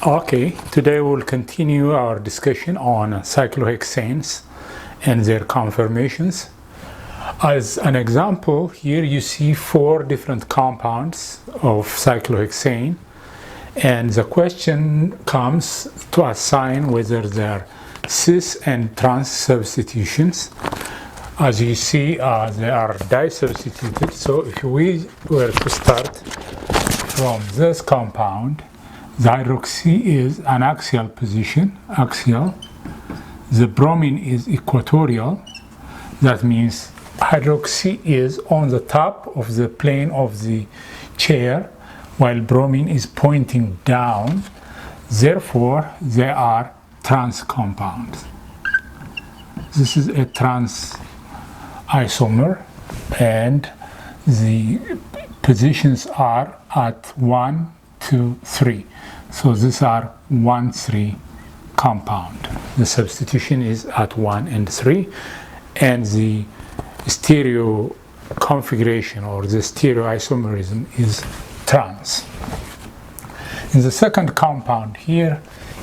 Okay, today we'll continue our discussion on cyclohexanes and their conformations. As an example, here you see 4 different compounds of cyclohexane, and the question comes to assign whether they're cis and trans substitutions. As you see, they are disubstituted. So if we were to start from this compound, the hydroxy is an axial position, axial. The bromine is equatorial. That means hydroxy is on the top of the plane of the chair, while bromine is pointing down. Therefore, they are trans compounds. This is a trans isomer, and the positions are at 1, 2, 3. So these are 1, 3 compound. The substitution is at 1 and 3, and the stereo configuration or the stereoisomerism is trans. In the second compound here,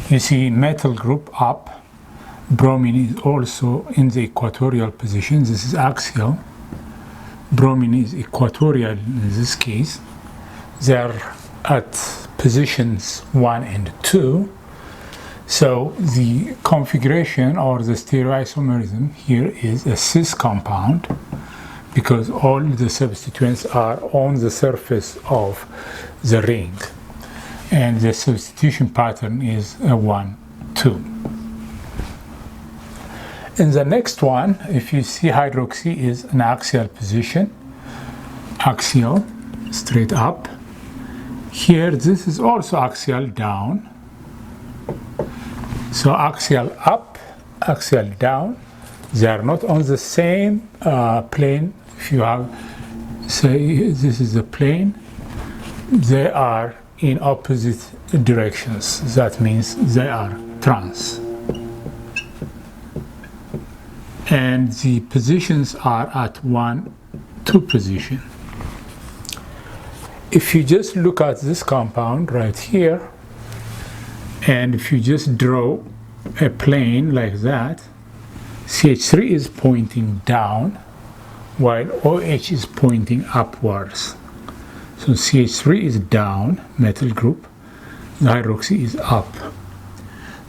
you see methyl group up. Bromine is also in the equatorial position. This is axial. Bromine is equatorial in this case. They are at positions 1 and 2. So the configuration or the stereoisomerism here is a cis compound, because all the substituents are on the surface of the ring, and the substitution pattern is a 1, 2. In the next one, if you see, hydroxy is an axial position, axial, straight up. Here, this is also axial down. So axial up, axial down. They are not on the same plane. If you have, say, this is the plane, they are in opposite directions. That means they are trans. And the positions are at 1, 2 position. If you just look at this compound right here, and if you just draw a plane like that, CH3 is pointing down, while OH is pointing upwards. So CH3 is down, methyl group, the hydroxy is up.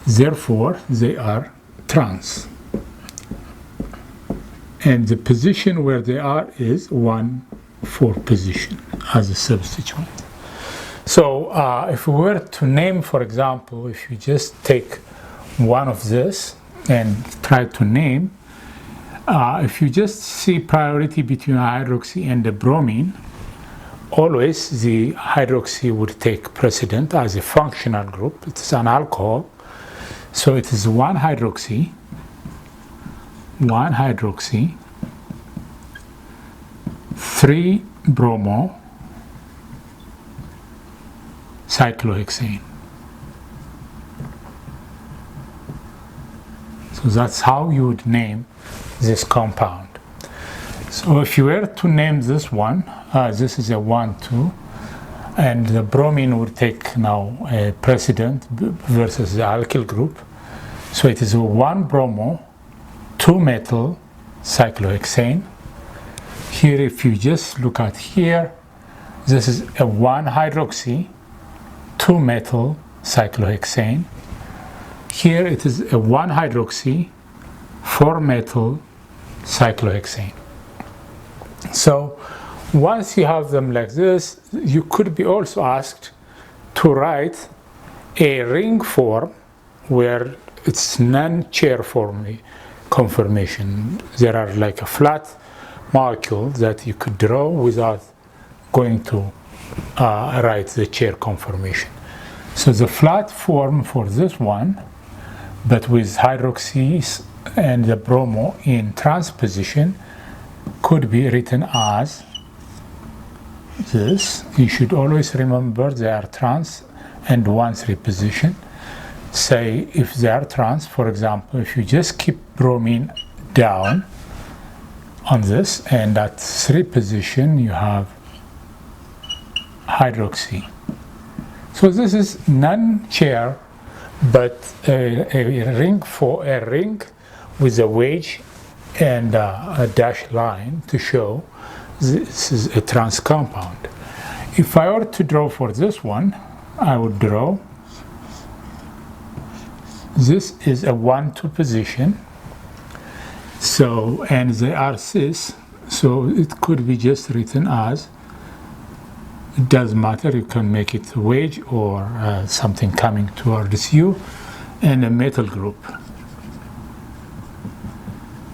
Therefore, they are trans. And the position where they are is 1, 4 position as a substituent. So if we were to name, for example, if you just take one of this and try to name, if you just see priority between hydroxy and the bromine, always the hydroxy would take precedent as a functional group. It is an alcohol. So it is 1 hydroxy, 3 bromo, cyclohexane. So that's how you would name this compound. So if you were to name this one, this is a 1, 2, and the bromine would take now a precedent versus the alkyl group. So it is a 1 bromo, 2 methyl cyclohexane. Here, if you just look at here, this is a 1 hydroxy, 2 methyl cyclohexane. Here it is a 1 hydroxy, 4 methyl cyclohexane. So once you have them like this, you could be also asked to write a ring form where it's non-chair form conformation. There are like a flat molecule that you could draw without going to write the chair conformation. So the flat form for this one, but with hydroxys and the bromo in trans position, could be written as this. You should always remember they are trans and 1, 3 position. Say if they are trans, for example, if you just keep bromine down on this, and at 3 position you have hydroxy. So this is non-chair, but a ring with a wedge and a dashed line to show this is a trans compound. If I were to draw for this one, I would draw this is a 1-2 position. So, and they are cis, so it could be just written as, it doesn't matter, you can make it a wedge or something coming towards you, and a metal group.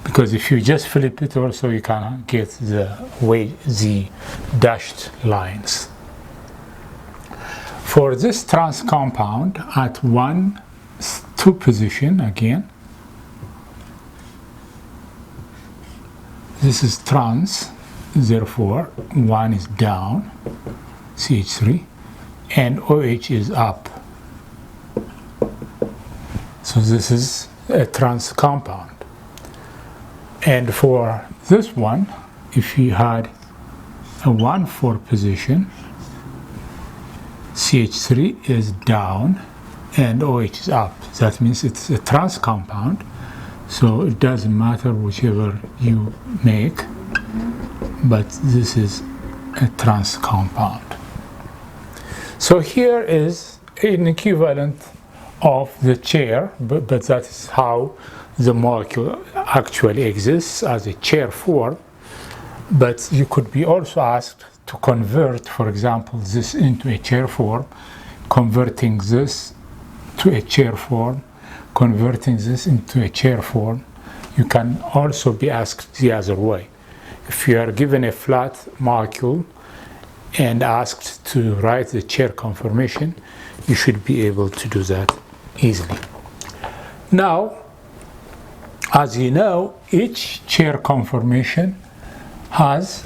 Because if you just flip it also, you can get the dashed lines. For this trans compound at 1-2 position again, this is trans, therefore 1 is down, CH3, and OH is up. So this is a trans compound. And for this one, if you had a 1-4 position, CH3 is down and OH is up. That means it's a trans compound, so it doesn't matter whichever you make, but this is a trans compound. So here is an equivalent of the chair, but that is how the molecule actually exists as a chair form. But you could be also asked to convert, for example, this into a chair form, converting this to a chair form, converting this into a chair form. You can also be asked the other way. If you are given a flat molecule and asked to write the chair conformation, you should be able to do that easily. Now, as you know, each chair conformation has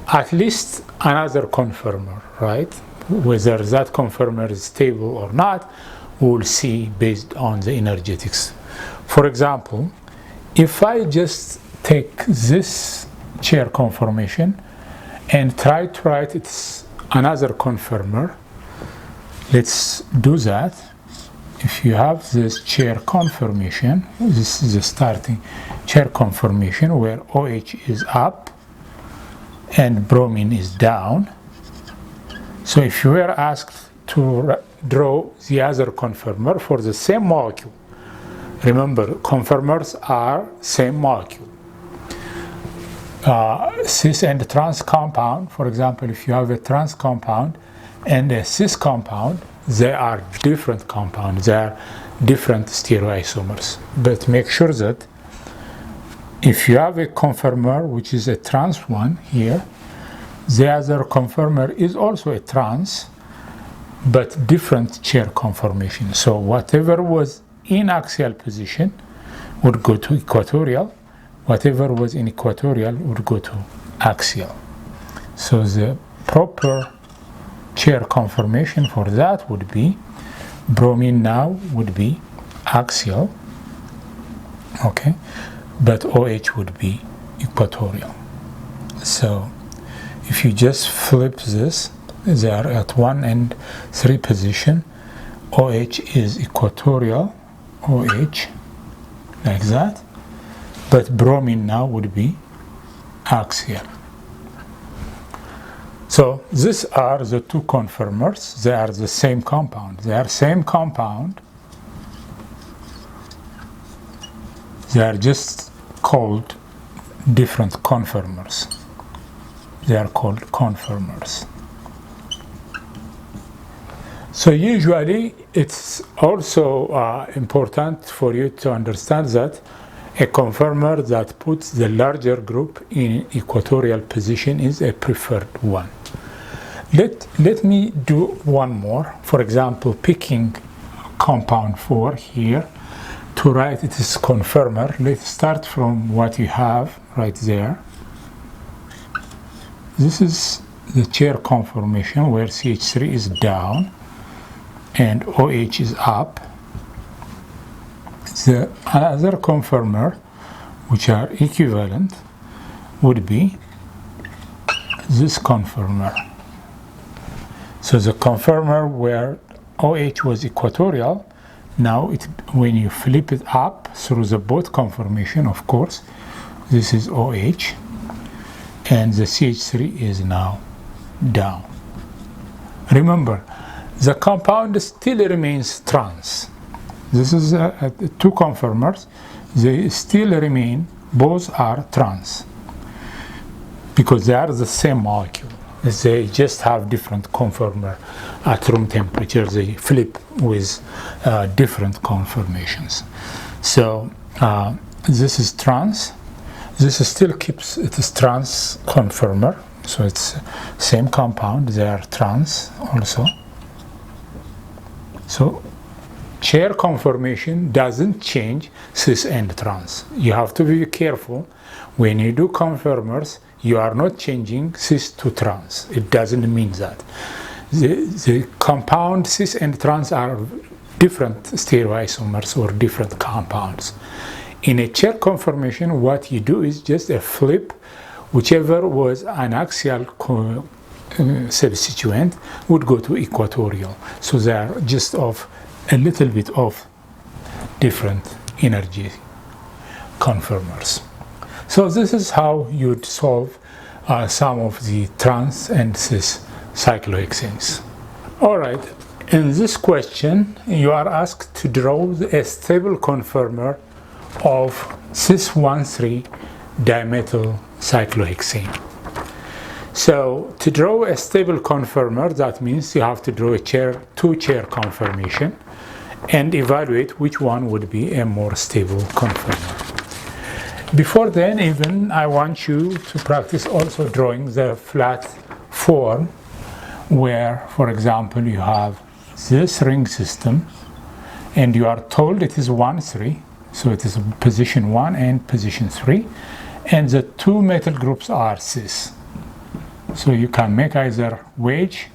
at least another conformer, right? Whether that conformer is stable or not, we'll see based on the energetics. For example, if I just take this chair conformation and try to write its another conformer, let's do that. If you have this chair conformation, this is the starting chair conformation where OH is up and bromine is down. So if you were asked to draw the other conformer for the same molecule, remember conformers are same molecule. Cis and trans compound, for example, if you have a trans compound and a cis compound, they are different compounds, they are different stereoisomers. But make sure that if you have a conformer which is a trans one here, the other conformer is also a trans, but different chair conformation. So whatever was in axial position would go to equatorial, whatever was in equatorial would go to axial. So the proper chair conformation for that would be bromine now would be axial, okay, but OH would be equatorial. So if you just flip this, they are at 1 and 3 position. OH is equatorial, OH, like that, but bromine now would be axial. So these are the two conformers. They are the same compound. They are same compound. They are just called different conformers. They are called conformers. So usually it's also important for you to understand that a conformer that puts the larger group in equatorial position is a preferred one. Let me do one more. For example, picking compound 4 here to write its conformer. Let's start from what you have right there. This is the chair conformation where CH3 is down and OH is up. The other conformer, which are equivalent, would be this conformer. So the conformer where OH was equatorial. Now when you flip it up through the both conformation, of course, this is OH, and the CH3 is now down. Remember, the compound still remains trans. This is two conformers. They still remain, both are trans, because they are the same molecule. They just have different conformer at room temperature. They flip with different conformations. So this is trans. This still keeps it is trans conformer. So it's same compound. They are trans also. So chair conformation doesn't change cis and trans. You have to be careful when you do conformers. You are not changing cis to trans. It doesn't mean that. The compound cis and trans are different stereoisomers or different compounds. In a chair conformation, what you do is just a flip. Whichever was an axial substituent would go to equatorial. So they are just of a little bit of different energy conformers. So this is how you'd solve some of the trans and cis cyclohexanes. All right, in this question, you are asked to draw a stable conformer of cis-1,3 dimethyl cyclohexane. So to draw a stable conformer, that means you have to draw a two-chair conformation and evaluate which one would be a more stable conformer. Before then, even I want you to practice also drawing the flat form where, for example, you have this ring system and you are told it is 1,3, so it is position 1 and position 3, and the two metal groups are cis. So you can make either wedge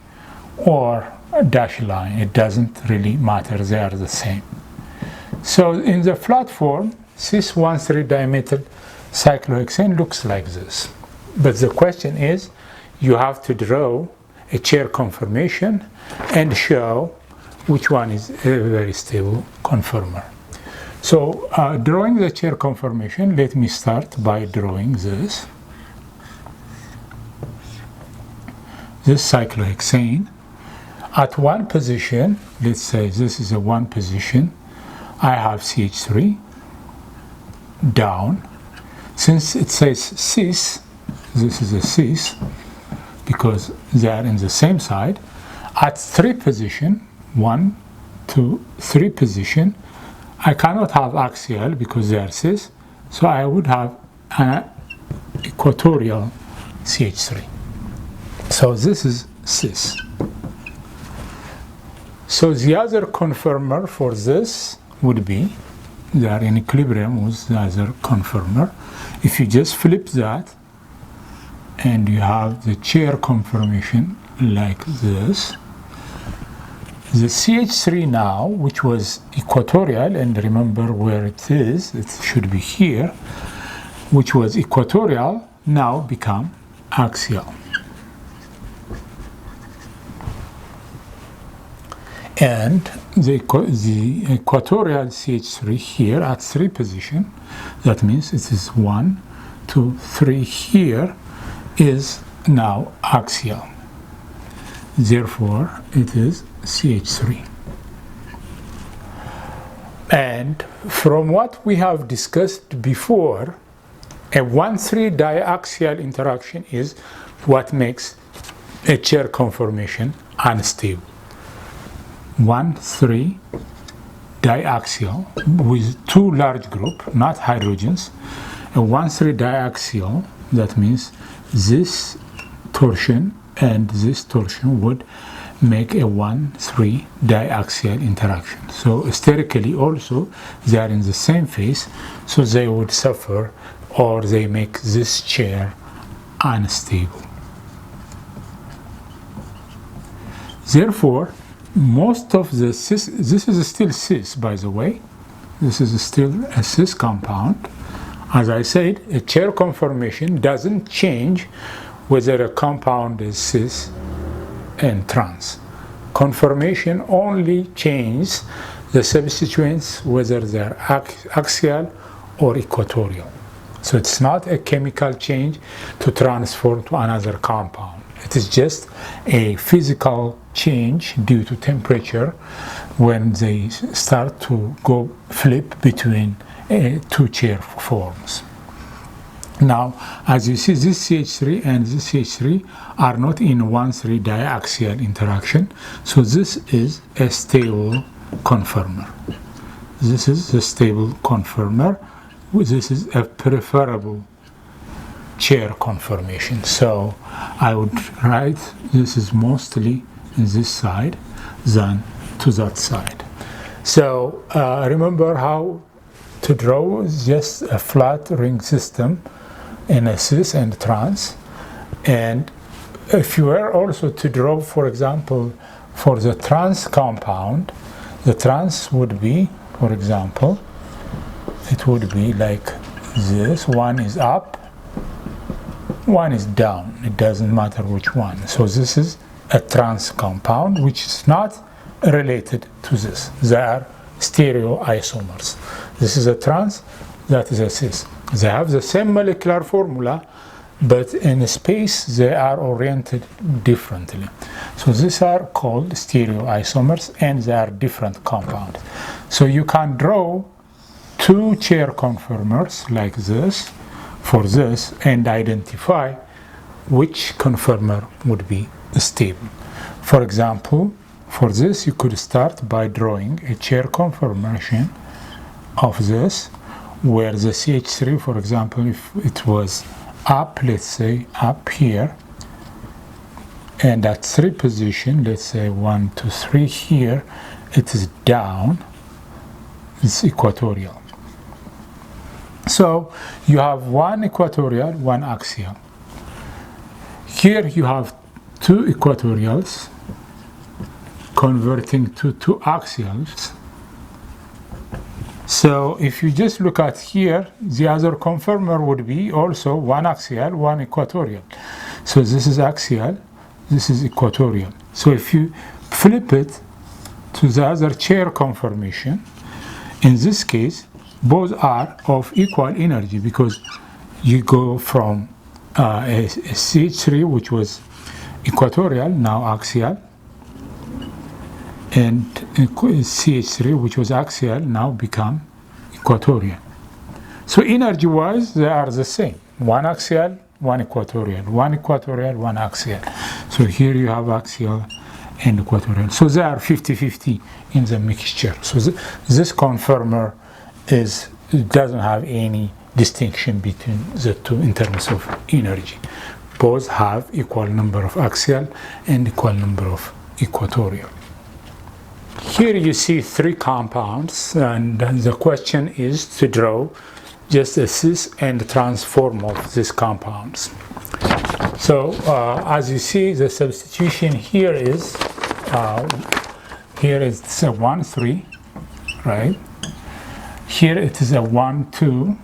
or a dash line. It doesn't really matter, they are the same. So in the flat form, cis-1,3 dimethyl cyclohexane looks like this. But the question is, you have to draw a chair conformation and show which one is a very stable conformer. So drawing the chair conformation, let me start by drawing this. This cyclohexane. At one position, let's say this is a one position, I have CH3 down. Since it says cis, this is a cis because they are in the same side. At 3 position, 1, 2, 3 position, I cannot have axial because they are cis, so I would have an equatorial CH3. So this is cis. So the other conformer for this would be, they are in equilibrium with the other conformer. If you just flip that and you have the chair conformation like this, the CH3 now, which was equatorial, and remember where it is, it should be here, which was equatorial, now become axial. And the equatorial CH3 here at 3 position, that means it is 1, 2, 3 here, is now axial. Therefore, it is CH3. And from what we have discussed before, a 1,3 diaxial interaction is what makes a chair conformation unstable. 1,3 diaxial with 2 large group, not hydrogens. A 1,3 diaxial, that means this torsion and this torsion would make a 1,3 diaxial interaction. So sterically also they are in the same phase, so they would suffer or they make this chair unstable. Therefore, most of the cis, this is still cis by the way, this is still a cis compound. As I said, a chair conformation doesn't change whether a compound is cis and trans. Conformation only changes the substituents whether they're axial or equatorial. So it's not a chemical change to transform to another compound. It is just a physical change due to temperature when they start to go flip between two chair forms. Now, as you see, this CH3 and this CH3 are not in 1,3 diaxial interaction, so this is a stable conformer. This is the stable conformer. This is a preferable chair conformation. So I would write this is mostly in this side than to that side. So remember how to draw just a flat ring system in a cis and trans. And if you were also to draw, for example, for the trans compound, the trans would be, for example, it would be like this. One is up, one is down. It doesn't matter which one. So this is a trans compound which is not related to this. They are stereoisomers. This is a trans, that is a cis. They have the same molecular formula, but in space they are oriented differently. So these are called stereoisomers and they are different compounds. So you can draw two chair conformers like this for this and identify which conformer would be stable. For example, for this you could start by drawing a chair conformation of this where the CH3, for example, if it was up, let's say up here, and at 3 position, let's say 1, 2, 3 here, it is down, it's equatorial. So you have one equatorial, one axial. Here you have two equatorials converting to two axials. So if you just look at here, the other conformer would be also one axial, one equatorial. So this is axial, this is equatorial. So if you flip it to the other chair conformation, in this case, both are of equal energy because you go from a CH3 which was equatorial, now axial, and CH3 which was axial now become equatorial. So energy wise they are the same, one axial, one equatorial, one equatorial, one axial. So here you have axial and equatorial. So they are 50-50 in the mixture. So this conformer doesn't have any distinction between the two in terms of energy. Both have equal number of axial and equal number of equatorial. Here you see 3 compounds, and the question is to draw just a cis and trans form of these compounds. So as you see, the substitution here is it's a 1,3, right? Here it is a 1,2.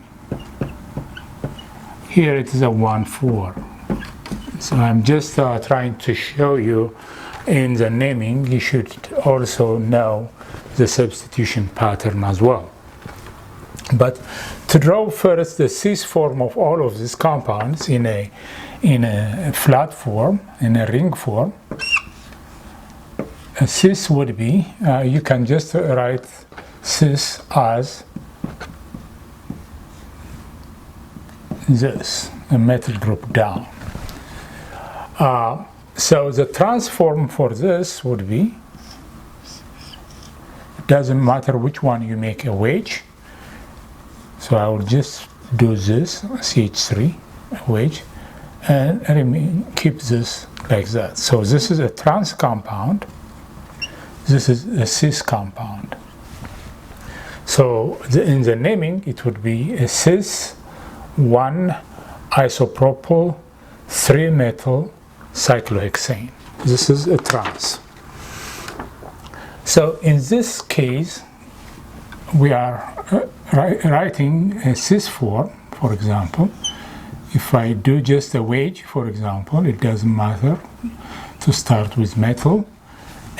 Here it is a 1,4. So I'm just trying to show you in the naming, you should also know the substitution pattern as well. But to draw first the cis form of all of these compounds in a flat form, in a ring form, a cis would be, you can just write cis as this, a metal group down. So the transform for this would be, it doesn't matter which one you make a wedge. So I will just do this, CH3 wedge, and keep this like that. So this is a trans compound, this is a cis compound. So in the naming, it would be a cis 1 isopropyl 3 methyl cyclohexane. This is a trans. So in this case, we are writing a cis form, for example. If I do just a wedge, for example, it doesn't matter to start with metal,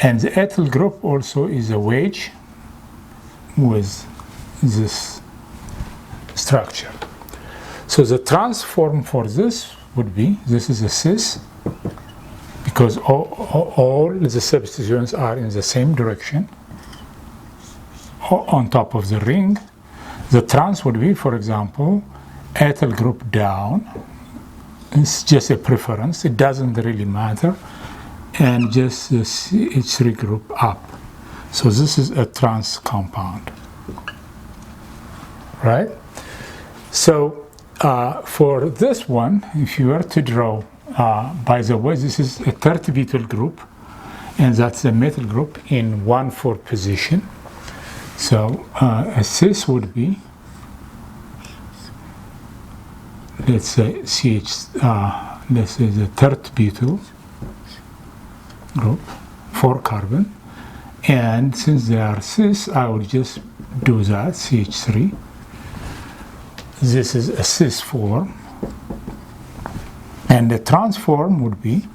And the ethyl group also is a wedge with this structure. So the transform for this would be, this is a cis, because all the substituents are in the same direction on top of the ring. The trans would be, for example, ethyl group down. It's just a preference, it doesn't really matter, and just the CH3 group up. So this is a trans compound, right? So for this one, if you were to draw, by the way, this is a third-butyl group, and that's a methyl group in 1,4 position. So a cis would be, let's say let's say the third butyl group, 4 carbon, and since they are cis, I would just do that, CH3. This is a cis form, and the transform would be,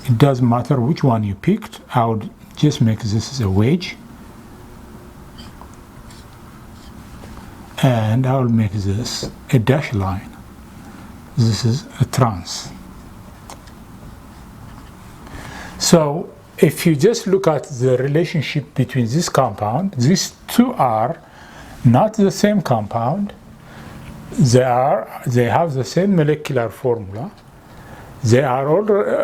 it doesn't matter which one you picked, I would just make this as a wedge, and I will make this a dash line. This is a trans. So if you just look at the relationship between this compound, these two are not the same compound. They have the same molecular formula. They are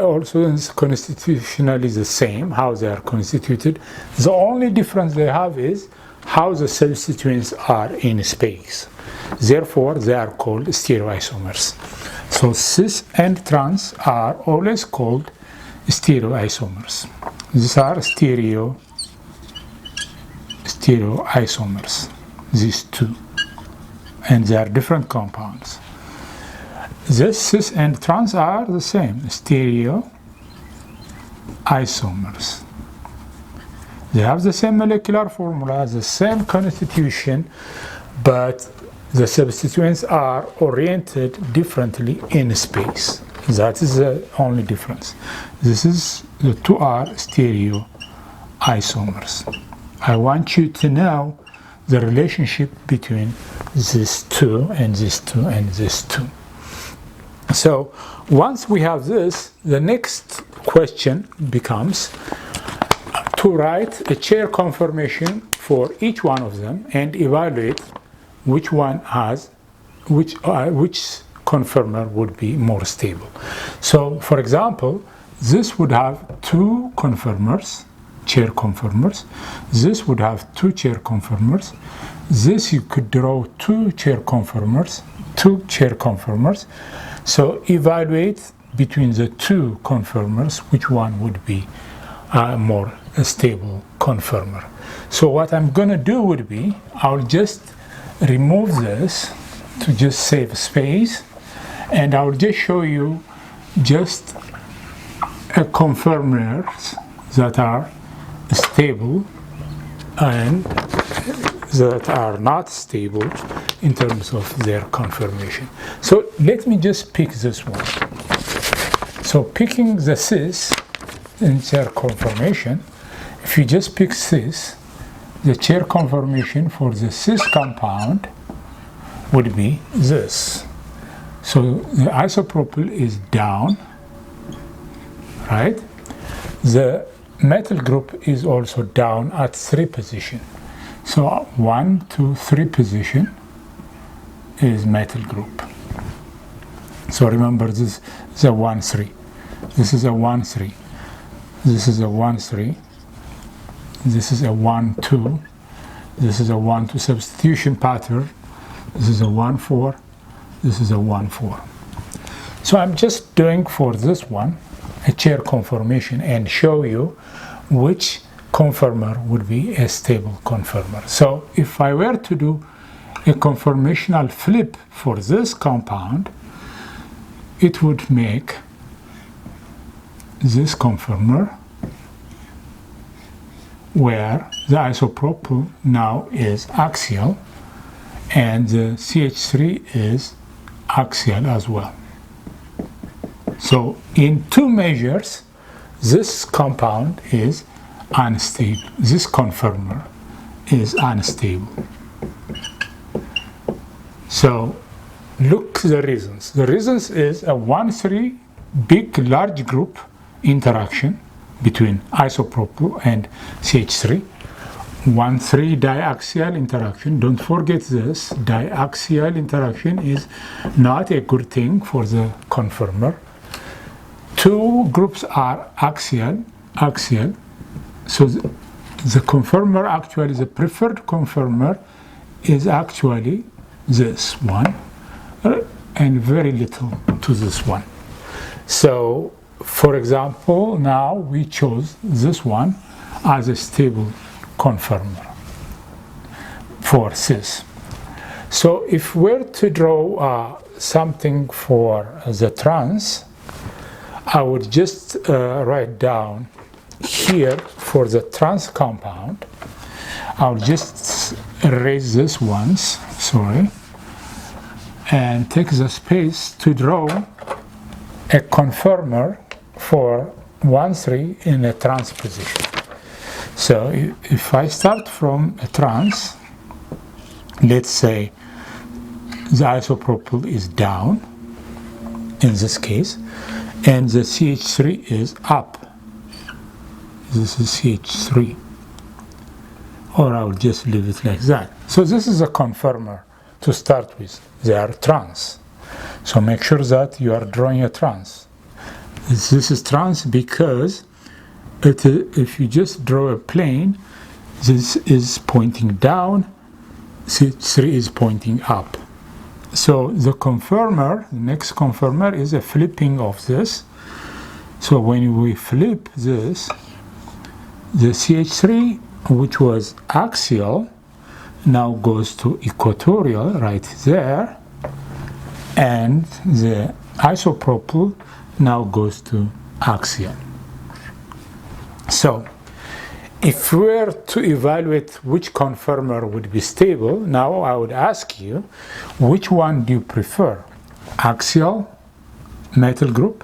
also constitutionally the same, how they are constituted. The only difference they have is how the substituents are in space. Therefore, they are called stereoisomers. So cis and trans are always called stereoisomers. These are stereoisomers, these two. And they are different compounds. This cis and trans are the same, stereoisomers. They have the same molecular formula, the same constitution, but the substituents are oriented differently in space. That is the only difference. The two are stereoisomers. I want you to know the relationship between these two and these two and these two. So once we have this, the next question becomes to write a chair conformation for each one of them and evaluate which one has which conformer would be more stable. So for example, this would have 2 conformers, chair conformers. This would have 2 chair conformers. This you could draw 2 chair conformers. So evaluate between the 2 conformers which one would be more stable conformer. So what I'm going to do would be, I'll just remove this to just save space, and I'll just show you just conformers that are stable and that are not stable in terms of their conformation. So let me just pick this one. So picking the cis in chair conformation, if you just pick cis, the chair conformation for the cis compound would be this. So the isopropyl is down, right? The methyl group is also down at 3 position. So 1, 2, 3 position is methyl group. So remember, this is a 1, 3. This is a 1, 3. This is a 1, 3. This is a 1, 2. This is a 1, 2 substitution pattern. This is a 1, 4. This is a 1, 4. So I'm just doing for this one a chair conformation and show you which conformer would be a stable conformer. So if I were to do a conformational flip for this compound, it would make this conformer where the isopropyl now is axial and the CH3 is axial as well. So in 2 measures, this compound is unstable. This conformer is unstable. So look the reasons. The reasons is a 1,3 big large group interaction between isopropyl and CH3. 1,3 diaxial interaction. Don't forget this. Diaxial interaction is not a good thing for the conformer. 2 groups are axial. So the conformer, actually the preferred conformer, is actually this one, and very little to this one. So for example, now we chose this one as a stable conformer for cis. So if we're to draw something for the trans, I would just write down here for the trans compound. I'll just erase this once, sorry, and take the space to draw a conformer for 1,3 in a trans position. So if I start from a trans, let's say the isopropyl is down in this case, and the CH3 is up. This is CH3, or I'll just leave it like that. So this is a conformer to start with. They are trans. So make sure that you are drawing a trans. This is trans because if you just draw a plane, this is pointing down, CH3 is pointing up. So the conformer, the next conformer, is a flipping of this. So when we flip this, the CH3, which was axial, now goes to equatorial right there, and the isopropyl now goes to axial. So if we were to evaluate which conformer would be stable, now I would ask you, which one do you prefer? Axial metal group,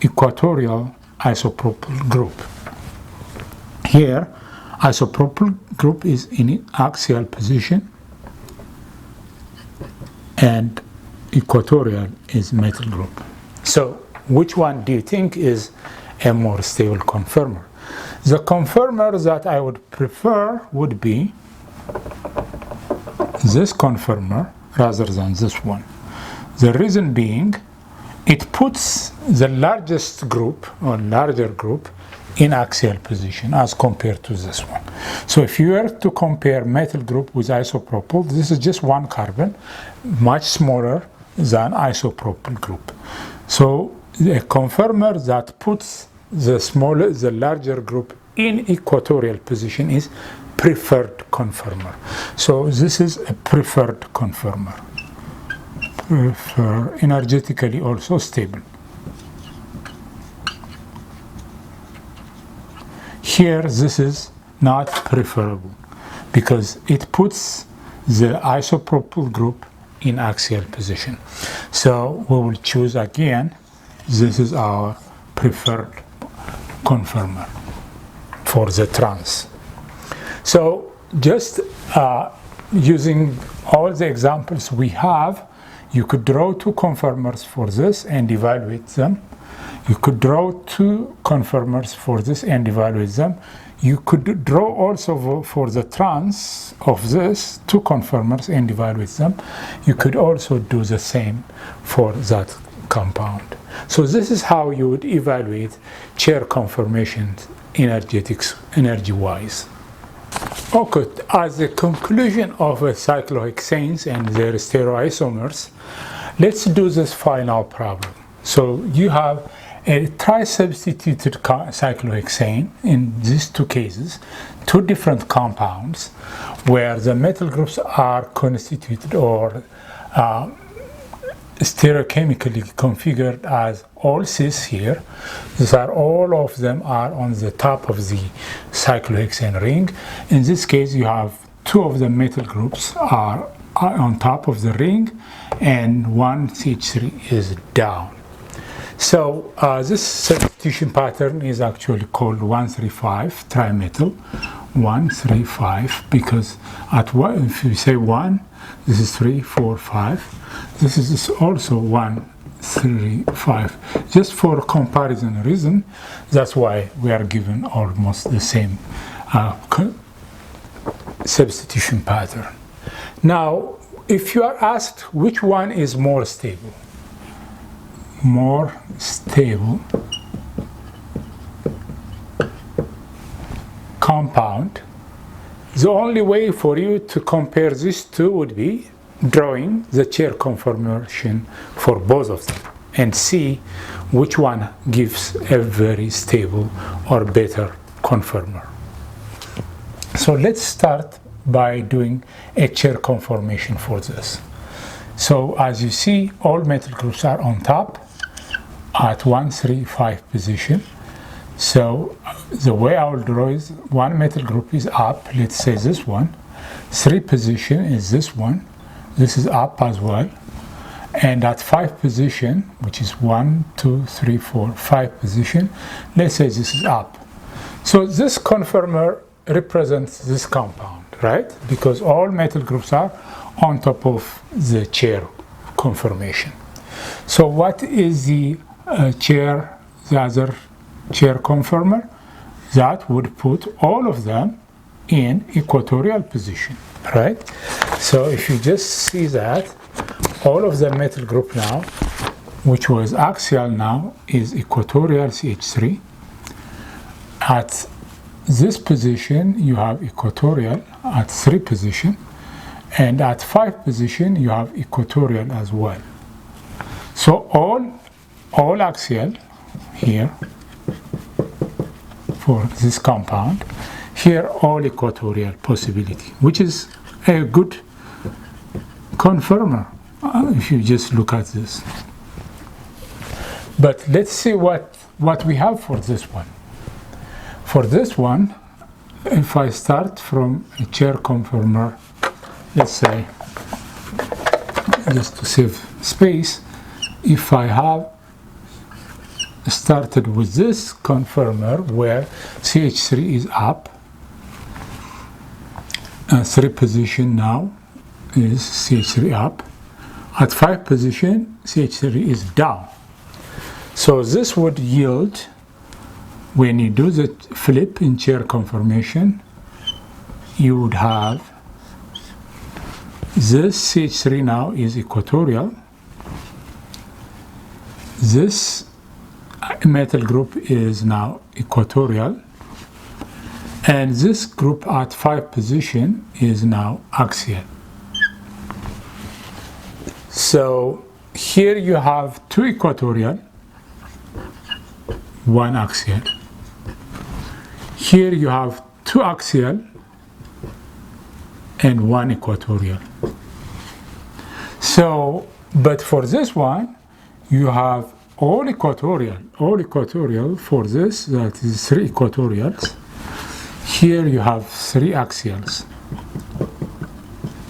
equatorial isopropyl group. Here, isopropyl group is in axial position and equatorial is metal group. So which one do you think is a more stable conformer? The conformer that I would prefer would be this conformer rather than this one. The reason being, it puts the largest group or larger group in axial position as compared to this one. So if you were to compare metal group with isopropyl, this is just one carbon, much smaller than isopropyl group. So a conformer that puts the larger group in equatorial position is preferred conformer. So this is a preferred conformer. Energetically also stable. Here this is not preferable because it puts the isopropyl group in axial position. So we will choose again, this is our preferred conformer for the trans. So just using all the examples we have, you could draw 2 conformers for this and evaluate them. You could draw 2 conformers for this and evaluate them. You could draw also for the trans of this 2 conformers and evaluate them. You could also do the same for that compound. So this is how you would evaluate chair conformations energy-wise. Okay, as a conclusion of cyclohexanes and their stereoisomers, let's do this final problem. So you have a tri-substituted cyclohexane in these 2 cases, 2 different compounds where the metal groups are constituted or stereochemically configured as all cis here. These are all of them are on the top of the cyclohexane ring. In this case, you have 2 of the metal groups are on top of the ring and 1 CH3 is down. So this substitution pattern is actually called 135 trimetal. 135, because at one, if you say 1, this is 3, 4, 5. This is also 1, 3, 5. Just for comparison reason, that's why we are given almost the same substitution pattern. Now, if you are asked which one is more stable, compound, the only way for you to compare these two would be drawing the chair conformation for both of them and see which one gives a very stable or better conformer. So let's start by doing a chair conformation for this. So as you see, all metal groups are on top at 1, 3, 5 position. So the way I will draw is one metal group is up, let's say this one. 3 position is this one. This is up as well. And at 5 position, which is 1, 2, 3, 4, 5 position, let's say this is up. So this conformer represents this compound, right? Because all metal groups are on top of the chair conformation. So what is the other chair conformer? That would put all of them in equatorial position, right? So if you just see that, all of the metal group now, which was axial now, is equatorial CH3. At this position, you have equatorial at 3 position, and at 5 position, you have equatorial as well. So all axial here for this compound, here all equatorial possibility, which is a good conformer if you just look at this. But let's see what we have for this one. For this one, if I start from a chair conformer, let's say, just to save space, if I have started with this conformer where CH3 is up, 3 position now is CH3 up, at 5 position CH3 is down. So this would yield, when you do the flip in chair conformation, you would have this CH3 now is equatorial, this metal group is now equatorial, and this group at 5 position is now axial. So here you have 2 equatorial, 1 axial. Here you have 2 axial and 1 equatorial. So, but for this one, you have all equatorial for this, that is 3 equatorials. Here you have 3 axials.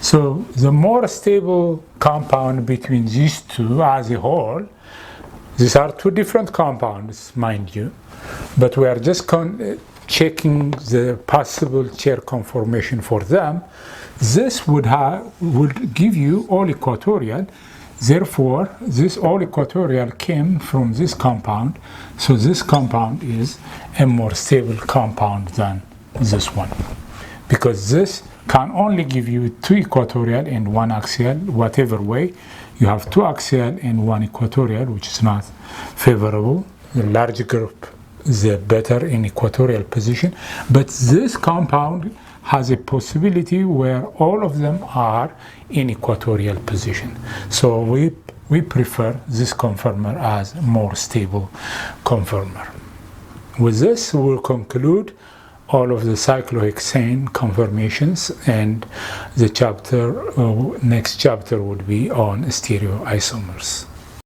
So the more stable compound between these two as a whole, these are 2 different compounds, mind you, but we are just checking the possible chair conformation for them. This would give you all equatorial. Therefore, this all equatorial came from this compound, so this compound is a more stable compound than this one, because this can only give you 2 equatorial and 1 axial, whatever way. You have 2 axial and 1 equatorial, which is not favorable. The larger group, the better in equatorial position. But this compound has a possibility where all of them are in equatorial position. So we prefer this conformer as more stable conformer. With this, we'll conclude all of the cyclohexane conformations, and the next chapter would be on stereoisomers.